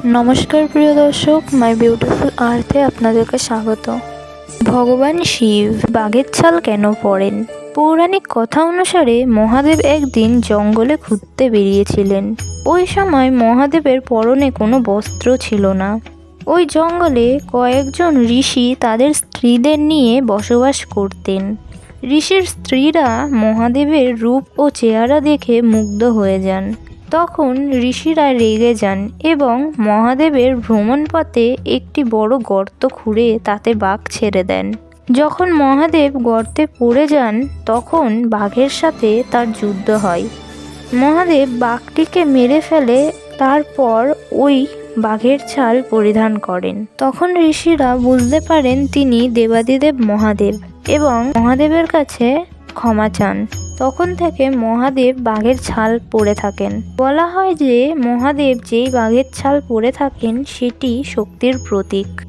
নমস্কার প্রিয় দর্শক, মাই বিউটিফুল আর্থে আপনাদেরকে স্বাগত। ভগবান শিব বাঘের ছাল কেন পরেন? পৌরাণিক কথা অনুসারে মহাদেব একদিন জঙ্গলে ঘুরতে বেরিয়েছিলেন। ওই সময় মহাদেবের পরনে কোনো বস্ত্র ছিল না। ওই জঙ্গলে কয়েকজন ঋষি তাদের স্ত্রীদের নিয়ে বসবাস করতেন। ঋষির স্ত্রীরা মহাদেবের রূপ ও চেহারা দেখে মুগ্ধ হয়ে যান। তখন ঋষিরা রেগে যান এবং মহাদেবের ভ্রমণপথে একটি বড় গর্ত খুঁড়ে তাতে বাঘ ছেড়ে দেন। যখন মহাদেব গর্তে পড়ে যান তখন বাঘের সাথে তার যুদ্ধ হয়। মহাদেব বাঘটিকে মেরে ফেলে, তারপর ওই বাঘের ছাল পরিধান করেন। তখন ঋষিরা বুঝতে পারেন তিনি দেবাদিদেব মহাদেব এবং মহাদেবের কাছে ক্ষমা চান। তখন থেকে মহাদেব বাঘের ছাল পরে থাকেন। বলা হয় যে মহাদেব যেই বাঘের ছাল পরে থাকেন সেটি শক্তির প্রতীক।